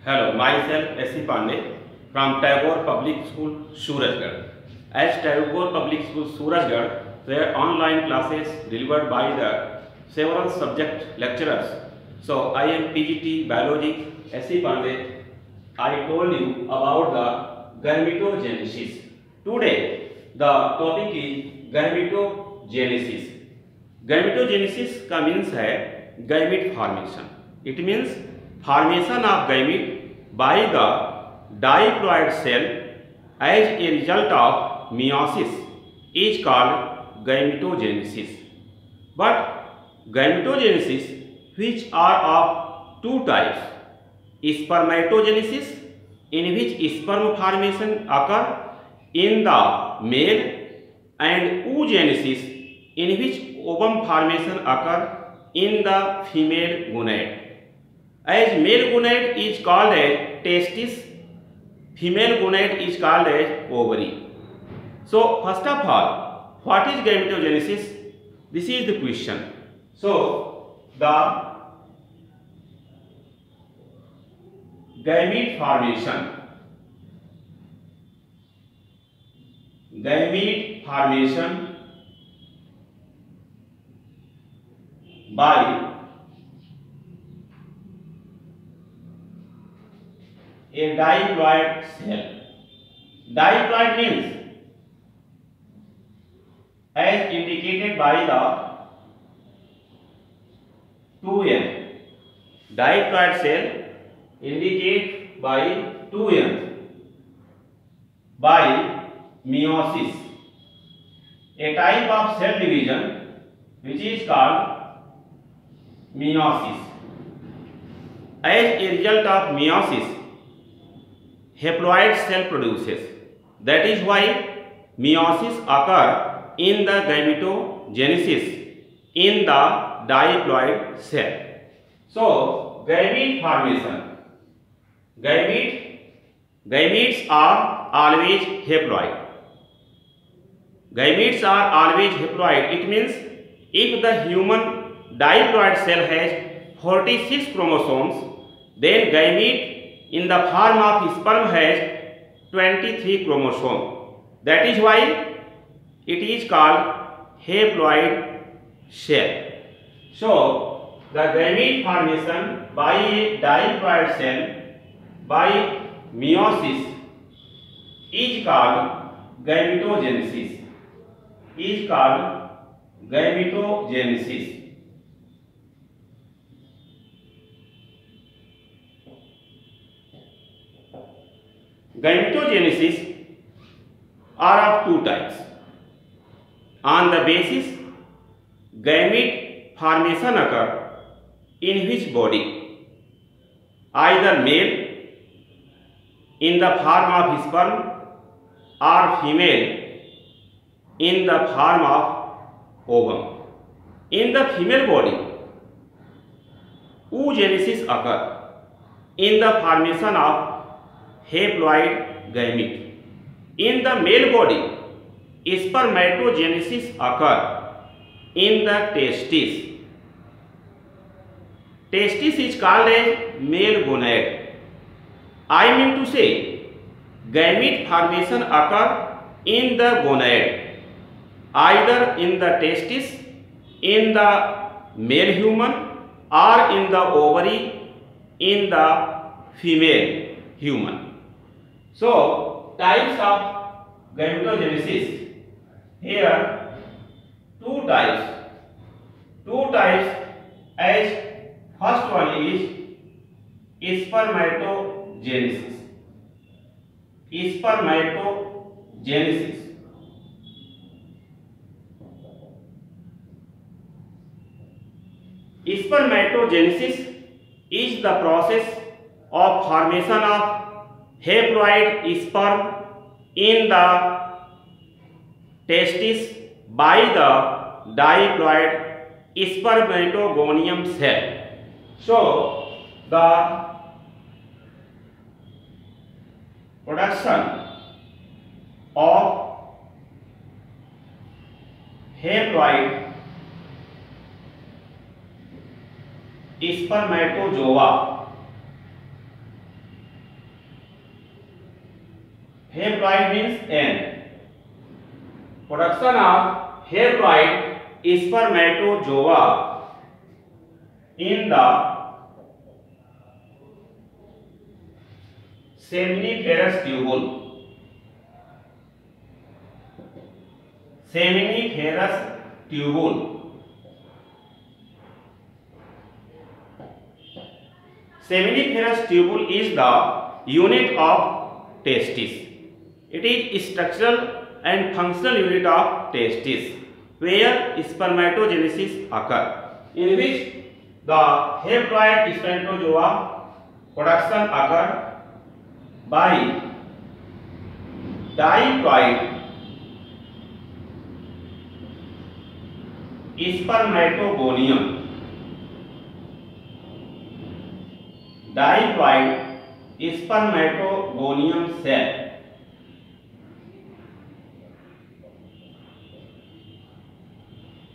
Hello, myself S.C. Pandey from Tagore Public School, Surajgarh. As Tagore Public School, Surajgarh, where online classes delivered by the several subject lecturers. So, I am PGT Biology S.C. Pandey. I told you about the gametogenesis. Today, the topic is gametogenesis. Gametogenesis का means है gamete formation. It means formation of gamete by the diploid cell as a result of meiosis is called gametogenesis. But gametogenesis, which are of two types: spermatogenesis, in which sperm formation occur in the male, and oogenesis, in which ovum formation occur in the female gonad. As male gonad is called as testis, female gonad is called as ovary. So first of all, what is gametogenesis? This is the question. So the gamete formation by a diploid cell. Diploid means, as indicated by the 2n. Diploid cell indicated by 2n by meiosis, a type of cell division which is called meiosis. As a result of meiosis, haploid cell produces. That is why meiosis occur in the gametogenesis in the diploid cell. So gamete formation. Gametes are always haploid. Gametes are always haploid. It means if the human diploid cell has 46 chromosomes, then gamete in the form of sperm has 23 chromosomes. That is why it is called haploid cell. So the gamete formation by a diploid cell by meiosis is called gametogenesis. Gametogenesis are of two types. On the basis, gamete formation occur in which body? Either male in the form of sperm or female in the form of ovum. In the female body, oogenesis occur in the formation of haploid gamete. In the male body, spermatogenesis occur in the testis. Testis is called as male gonad. I mean to say, gamete formation occur in the gonad, either in the testis, in the male human, or in the ovary, in the female human. So, types of gametogenesis. Here, two types. As first one is spermatogenesis. Spermatogenesis is the process of formation of haploid sperm in the testis by the diploid spermatogonium cell. So the production of haploid spermatozoa haploid means N. Production of haploid spermatozoa in the seminiferous tubule. Seminiferous tubule. Seminiferous tubule is the unit of testis. It is structural and functional unit of testis where spermatogenesis occur, in which the haploid spermatozoa production occur by diploid spermatogonium. Diploid spermatogonium cell.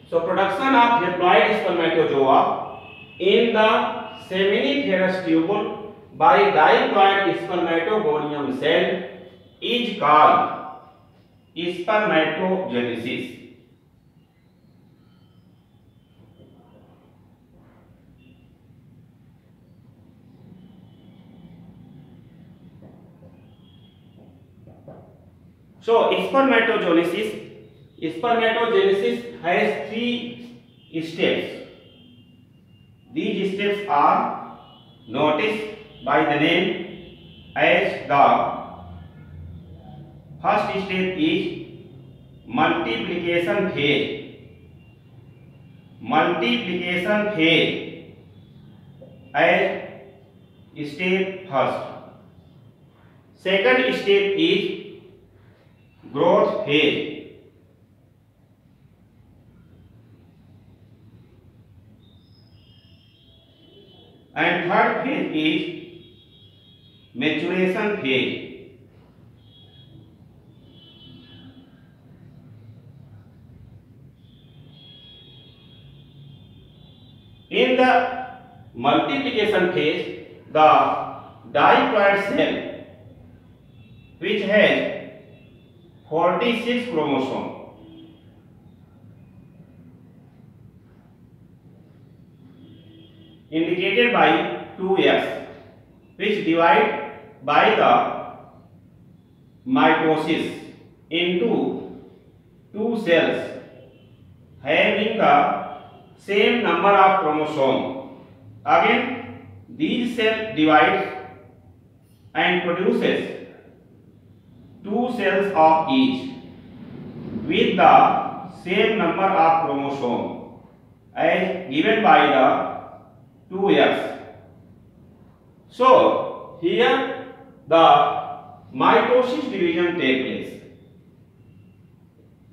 So production of haploid spermatozoa in the seminiferous tubule by diploid spermatogonium cell is called spermatogenesis. So spermatogenesis has 3 steps. These steps are noticed by the name as the first step is multiplication phase. Multiplication phase as step first. Second step is growth phase. And third phase is maturation phase. In the multiplication phase, the diploid cell, which has 46 chromosomes, indicated by 2s, which divide by the mitosis into 2 cells having the same number of chromosomes. Again, these cells divides and produces 2 cells of each with the same number of chromosomes as given by the 2s. So here the mitosis division takes place.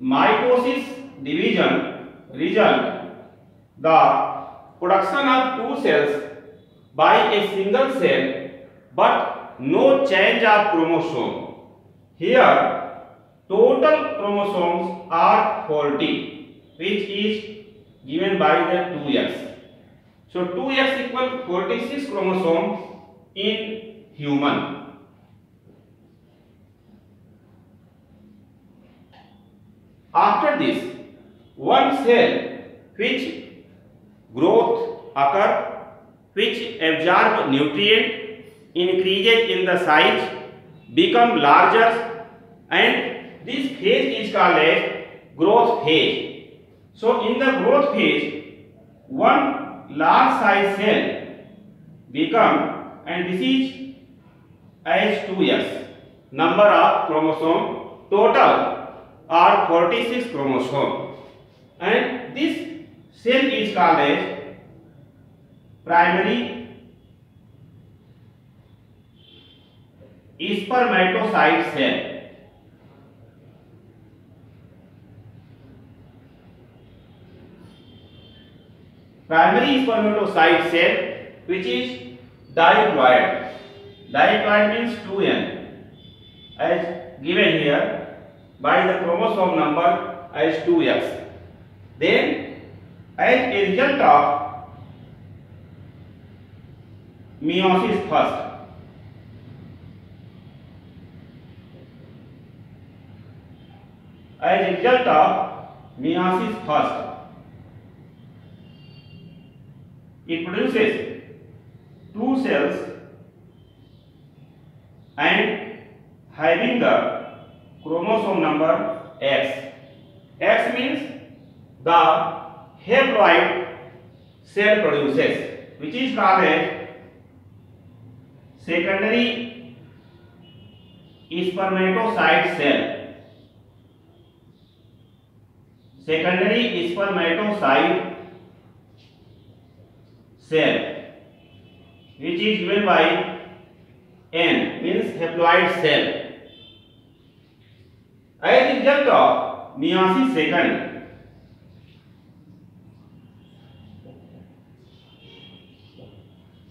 Mitosis division result the production of 2 cells by a single cell, but no change of chromosome. Here total chromosomes are 40, which is given by the 2s. So 2s equal 46 chromosomes in human. After this, one cell which growth occur, which absorb nutrient, increases in the size, become larger, and this phase is called as growth phase. So in the growth phase, one large size cell become, and this is as 2s, number of chromosome total are 46 chromosome, and this cell is called as primary spermatocyte cell. Primary spermatocyte cell, which is diploid. Diploid means 2n, as given here by the chromosome number as 2s. Then, as a result of meiosis first, as a result of meiosis first, it produces two cells and having the chromosome number X. X means the haploid cell produces, which is called as secondary spermatocyte cell. Secondary spermatocyte cell, which is given by N, means haploid cell. As a result of meiosis second,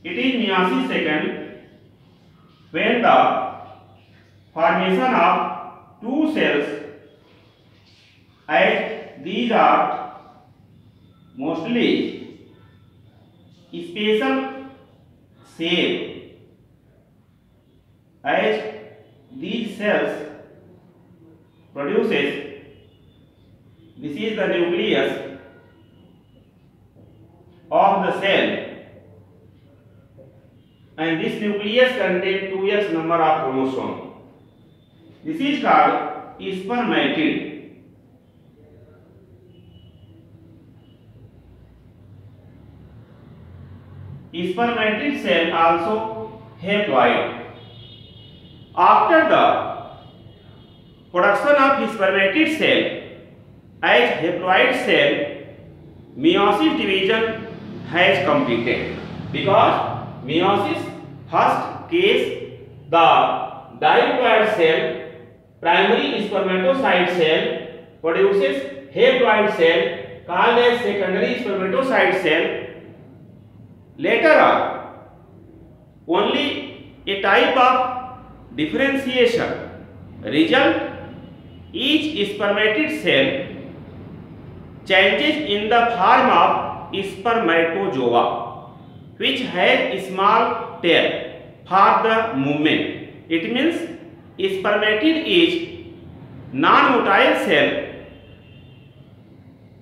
it is meiosis second when the formation of two cells, as these are mostly special shape, as these cells produces, this is the nucleus of the cell, and this nucleus contains 2x number of chromosomes. This is called spermatid. Spermatid cell also haploid. After the production of spermatid cell as haploid cell, meiosis division has completed, because meiosis first case the diploid cell, primary spermatocyte cell produces haploid cell called as secondary spermatocyte cell. Later on, only a type of differentiation result. Each spermatid cell changes in the form of spermatozoa, which has a small tail for the movement. It means spermatid is non-motile cell.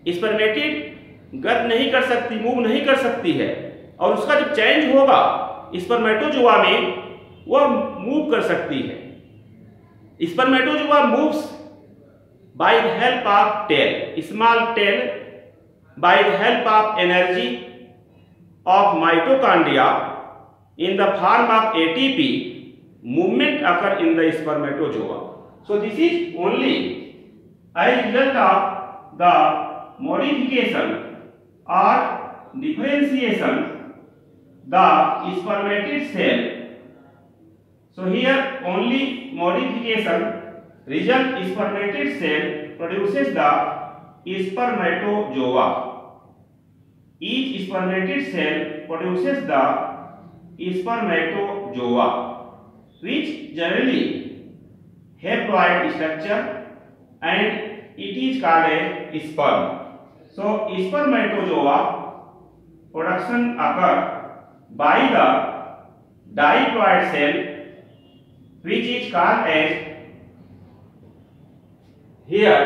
Spermatid गत नहीं कर सकती, move नहीं कर सकती है, और उसका जब चेंज होगा स्पर्मेटोजोआ में, वह मूव कर सकती है. Spermatozoa moves by the help of tail, small tail, by the help of energy of mitochondria in the form of ATP. Movement occur in the spermatozoa. So this is only as a result of the modification or differentiation the spermatid cell. So here only modification result spermatid cell produces the spermatozoa. Each spermatid cell produces the spermatozoa, which generally haploid structure, and it is called a sperm. So spermatozoa production occur by the diploid cell, which is called as here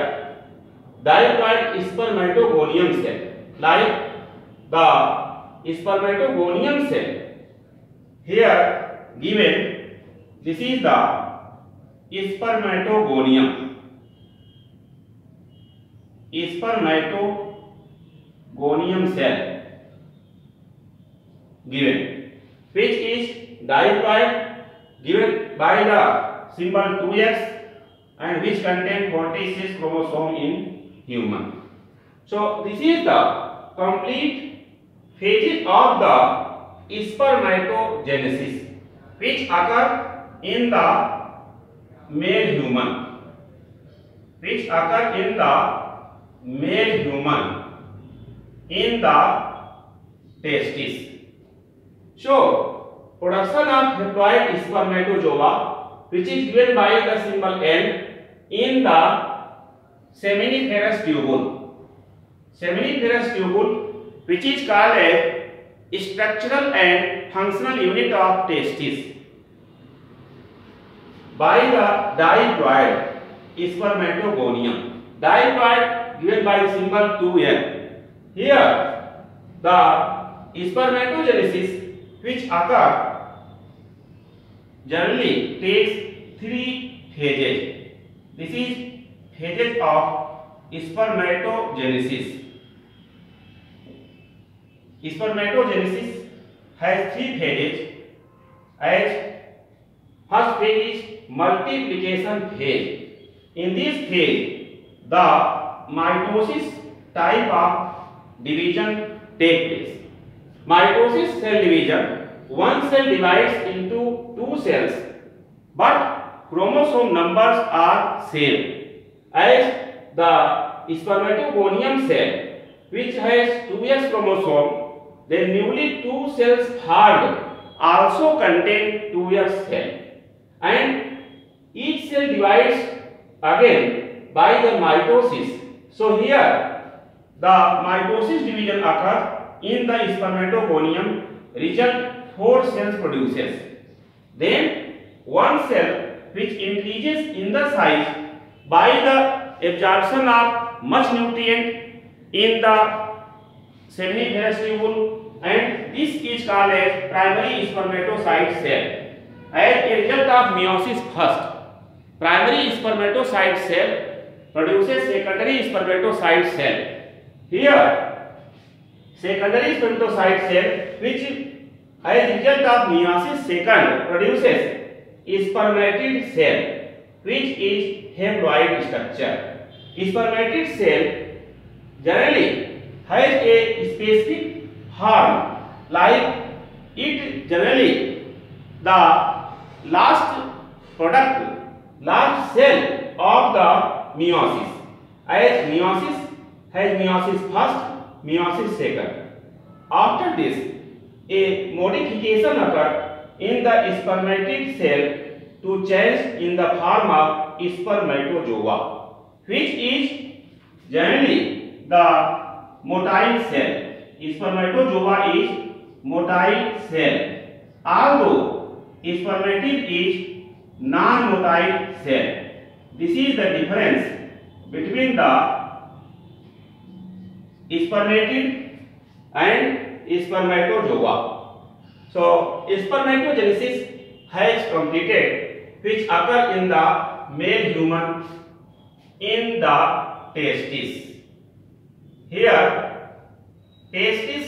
diploid spermatogonium cell. Like the spermatogonium cell here given, this is the spermatogonium cell given, which is diploid, given by the symbol 2x, and which contain 46 chromosome in human. So this is the complete phases of the spermatogenesis, which occur in the male human, in the testis. So production of haploid spermatozoa, which is given by the symbol N, in the seminiferous tubule, which is called as structural and functional unit of testis, by the diploid spermatogonium. Diploid given by the symbol 2n. Here the spermatogenesis which occur generally takes 3 phases. This is phases of spermatogenesis. Spermatogenesis has 3 phases. As first phase is multiplication phase. In this phase, the mitosis type of division takes place. Mitosis cell division, one cell divides into 2 cells, but chromosome numbers are same. As the spermatogonium cell, which has 2s chromosome, then newly 2 cells formed also contain 2s cell, and each cell divides again by the mitosis. So here the mitosis division occurs in the spermatogonium, result 4 cells produces. Then one cell which increases in the size by the absorption of much nutrient in the seminiferous tubule, and this is called as primary spermatocyte cell. As a result of meiosis first, primary spermatocyte cell produces secondary spermatocyte cell. Here secondary spermatocyte cell which as a result of meiosis second produces spermatid cell which is haploid structure. Spermatid cell generally has a specific form, like it generally the last cell of the meiosis. As meiosis has meiosis first, meiosis second. After this, a modification occurs in the spermatid cell to change in the form of spermatozoa, which is generally the motile cell. Spermatozoa is motile cell, although spermatid is non-motile cell. This is the difference between the spermatid and spermatozoa. So spermatogenesis has completed, which occur in the male human in the testis. Here testis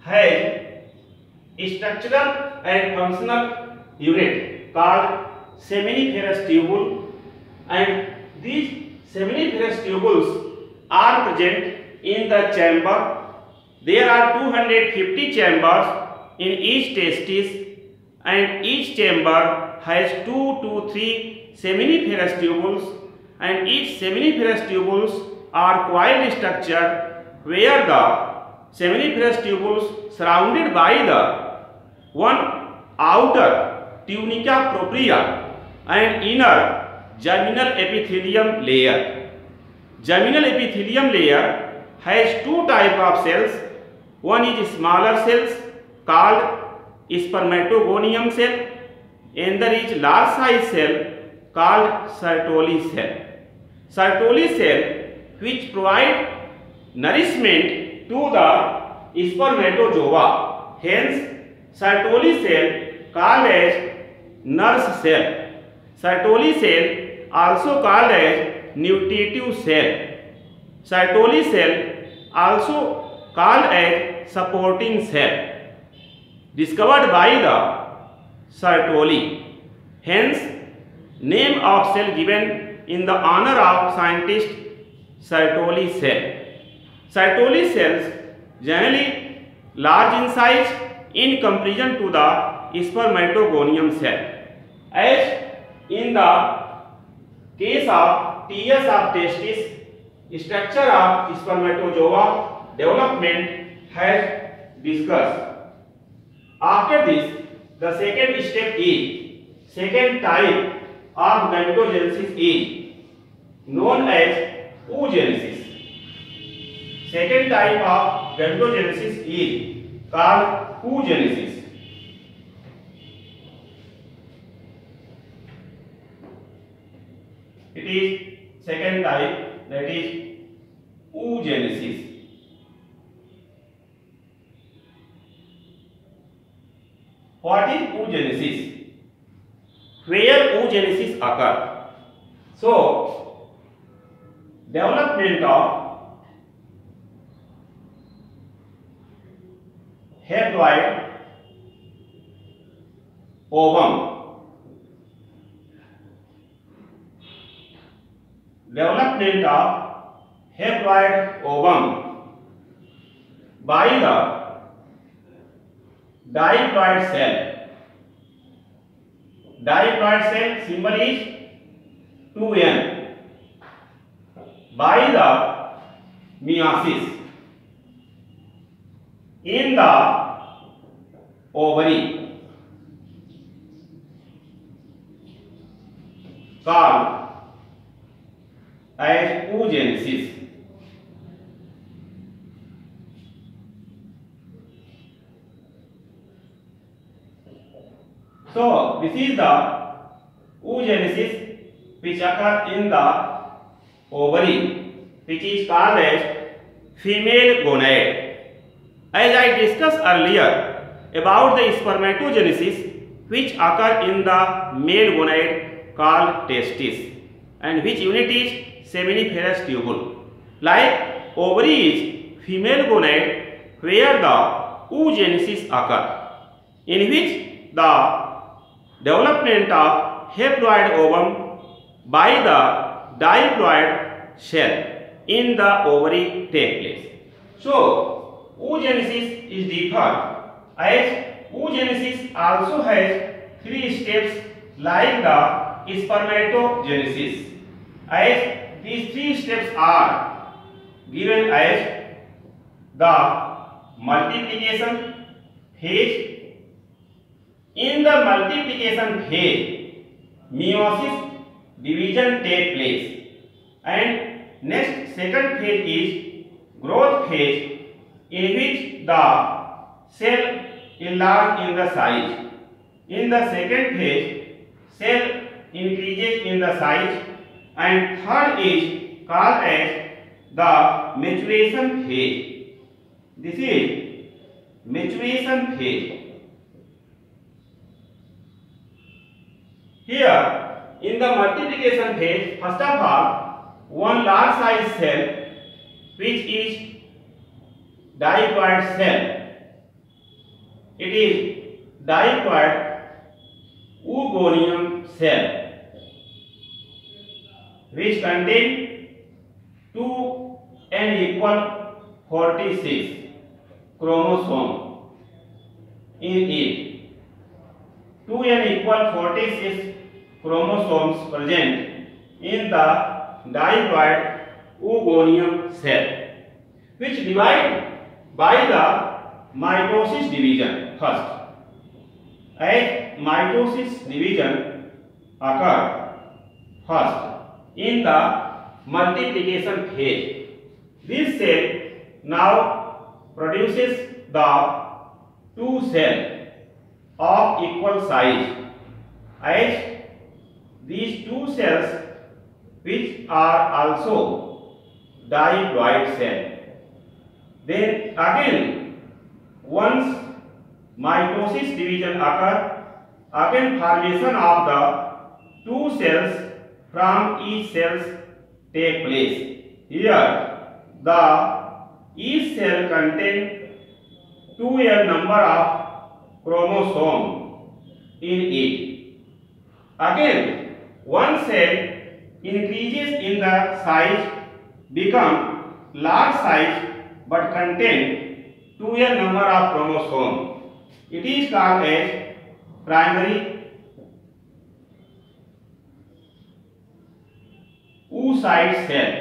has structural and functional unit called seminiferous tubule, and these seminiferous tubules are present in the chamber. There are 250 chambers in each testis, and each chamber has 2 to 3 seminiferous tubules, and each seminiferous tubules are coiled structure, where the seminiferous tubules surrounded by the one outer tunica propria and inner germinal epithelium layer. Germinal epithelium layer has 2 types of cells. One is smaller cells called spermatogonium cell, and there is large size cell called Sertoli cell. Sertoli cell which provide nourishment to the spermatozoa, hence Sertoli cell called as nurse cell. Sertoli cell also called as nutritive cell. Sertoli cell also called as supporting cell, discovered by the Sertoli. Hence, name of cell given in the honor of scientist Sertoli cell. Sertoli cells generally large in size in comparison to the spermatogonium cell. As in the case of TS of testis, structure of spermatozoa development has discussed. After this, the second step is second type of gametogenesis is known as oogenesis. Second type of gametogenesis is called oogenesis. It is second type that is oogenesis. What is oogenesis? Where oogenesis occurs? So, development of haploid ovum. Development of haploid ovum by the diploid cell. Diploid cell symbol is 2n. By the meiosis in the ovary called as oogenesis. So this is the oogenesis which occurs in the ovary, which is called as female gonad. As I discussed earlier about the spermatogenesis which occur in the male gonad called testis, and which unit is seminiferous tubule. Like ovary is female gonad where the oogenesis occur, in which the development of haploid ovum by the diploid cell in the ovary take place. So, oogenesis is different, as oogenesis also has 3 steps like the spermatogenesis, as these 3 steps are given as the multiplication phase. In the multiplication phase, meiosis division take place, and next second phase is growth phase, in which the cell enlarge in the size. In the second phase, cell increases in the size, and third is called as the maturation phase. This is maturation phase. Here, in the multiplication phase, first of all, one large size cell, which is diploid cell. It is diploid oogonium cell, which contain 2n equal 46 chromosome in it. 2n equal 46 chromosomes present in the diploid oogonium cell, which divide by the mitosis division first. As mitosis division occur first in the multiplication phase, this cell now produces the 2 cells of equal size, as these 2 cells which are also diploid cell. Then again, once mitosis division occur, again formation of the 2 cells from each cells take place. Here the each cell contain 2n number of chromosome in it. Again, one cell increases in the size, become large size, but contain 2n number of chromosome. It is called as primary oocyte cell,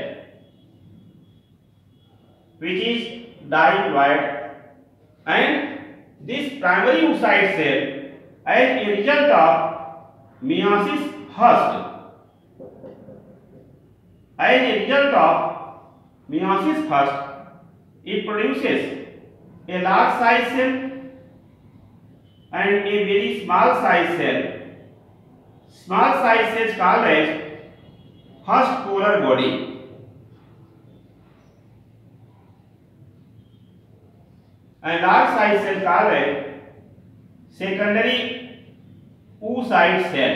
which is diploid, and this primary oocyte cell, as a result of meiosis first, it produces a large size cell and a very small size cell. Small size cells called as first polar body, and large size cell called as secondary oocyte cell.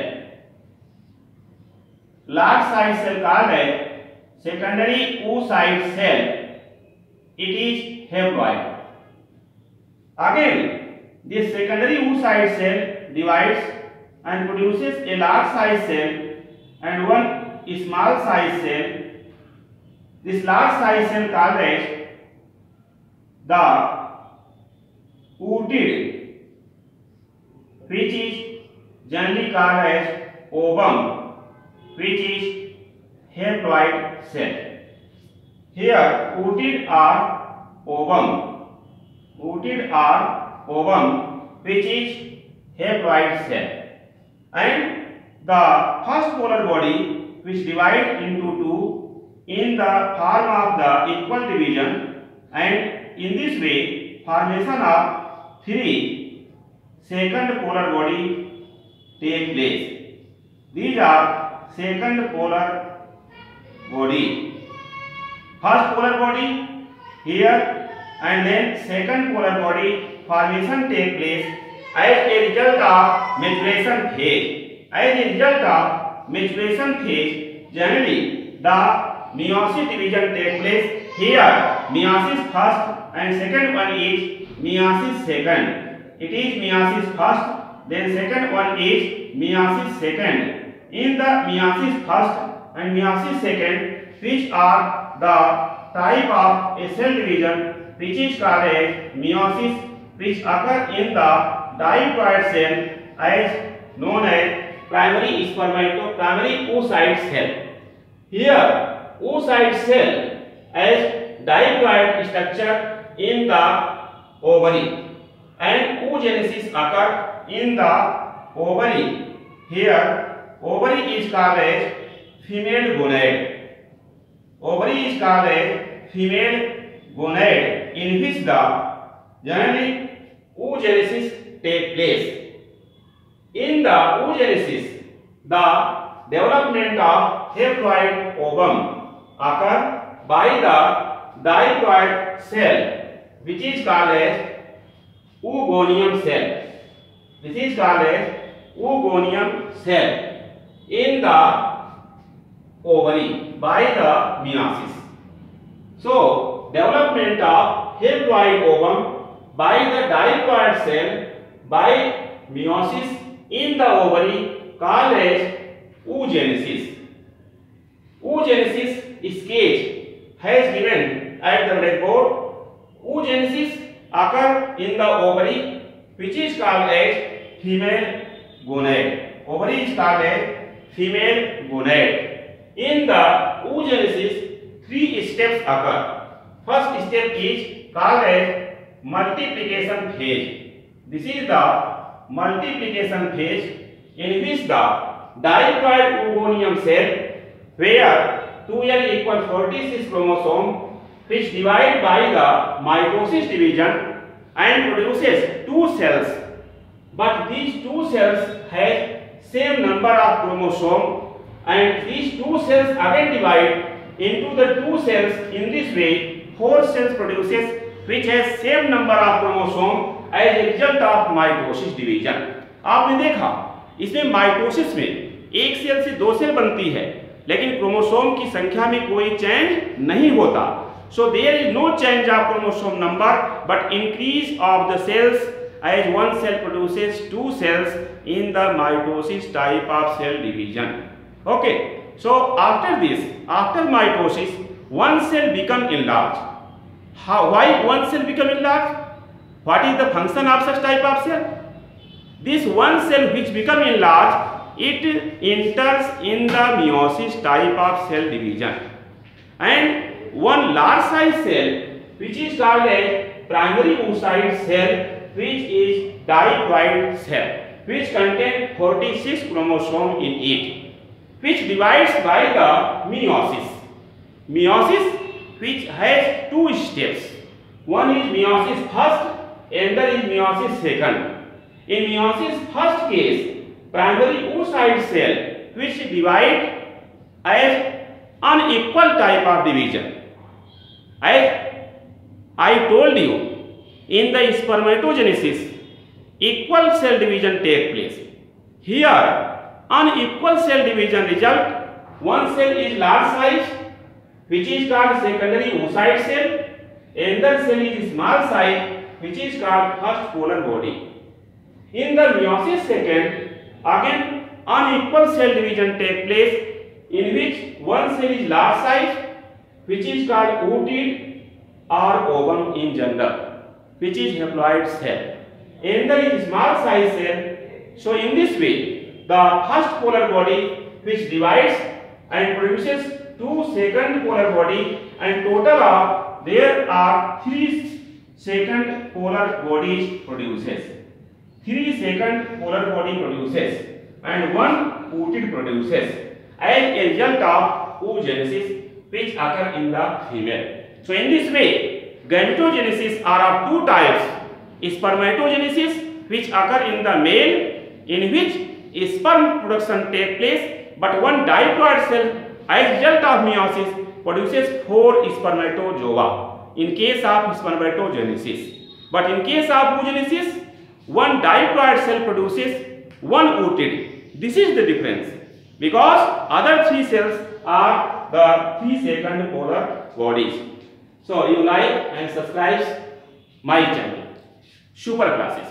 Large size cell called as secondary oocyte cell. It is haploid. Again, this secondary oocyte cell divides and produces a large size cell and one small size cell. This large size cell called as the oocyte, which is generally called as ovum, which is haploid cell. Here, oocyte are ovum. Oocyte are ovum, which is haploid cell. And the first polar body, which divide into two in the form of the equal division, and in this way formation of three second polar body take place. These are second polar body. First polar body here, and then second polar body formation take place as a result of maturation phase. As a result of maturation phase, generally the meiosis division take place. Here meiosis first and second one is meiosis second. It is meiosis first, then second one is meiosis second. In the meiosis first and meiosis second, which are the type of a cell division which is called as meiosis, which occur in the diploid cell as known as primary oocyte cell. Here oocyte cell as diploid structure in the ovary, and oogenesis occur in the ovary. Here ovary is called as female gonad. Ovary is called as female gonad, in which the generally oogenesis take place. In the oogenesis, the development of haploid ovum occur by the diploid cell, which is called as oogonium cell. This is called as oogonium cell in the ovary by the meiosis. So, development of haploid ovum by the diploid cell by meiosis in the ovary called as oogenesis. Oogenesis sketch has given at the blackboard. Oogenesis occur in the ovary, which is called as female gonad. Ovary is called as female gonad. In the oogenesis, three steps occur. First step is called as multiplication phase. This is the multiplication phase in which the diploid oogonium cell, where 2n equal 46 chromosome, which divide by the mitosis division and produces two cells, but these two cells have same number of chromosome, and these two cells again divide into the two cells. In this way 4 cells produces which has same number of chromosome as a result of mitosis division. आपने देखा इसमें mitosis में एक cell से दो cell बनती है, लेकिन क्रोमोसोम की संख्या में कोई चेंज नहीं होता. So there is no change of chromosome number, but increase of the cells as one cell produces two cells in the mitosis type of cell division. Okay. So after this, after mitosis, one cell become enlarged. Why one cell become enlarged? What is the function of such type of cell? This one cell which become enlarged, it enters in the meiosis type of cell division, and one large size cell which is called as primary oocyte cell, which is diploid cell, which contain 46 chromosome in it, which divides by the meiosis. Meiosis which has two steps. One is meiosis first, another is meiosis second. In meiosis first case, primary oocyte cell which divide as unequal type of division. As I told you In the spermatogenesis, equal cell division take place. Here, unequal cell division result, one cell is large size, which is called secondary oocyte cell, another cell is small size, which is called first polar body. In the meiosis second, again unequal cell division take place, in which one cell is large size, which is called oocyte or ovum in general, which is haploid cell. Another is small size cell. So in this way, the first polar body which divides and produces two second polar body, and total of there are 3 second polar bodies produces. 3 second polar body produces and 1 oocyte produces as a result of oogenesis which occur in the female. So in this way, gametogenesis are of 2 types: spermatogenesis, which occur in the male, in which sperm production take place, but one diploid cell as result of meiosis produces 4 spermatozoa in case of spermatogenesis. But in case of oogenesis, one diploid cell produces 1 oocyte. This is the difference, because other 3 cells are the 3 second polar bodies. So you like and subscribe my channel, Super Classes.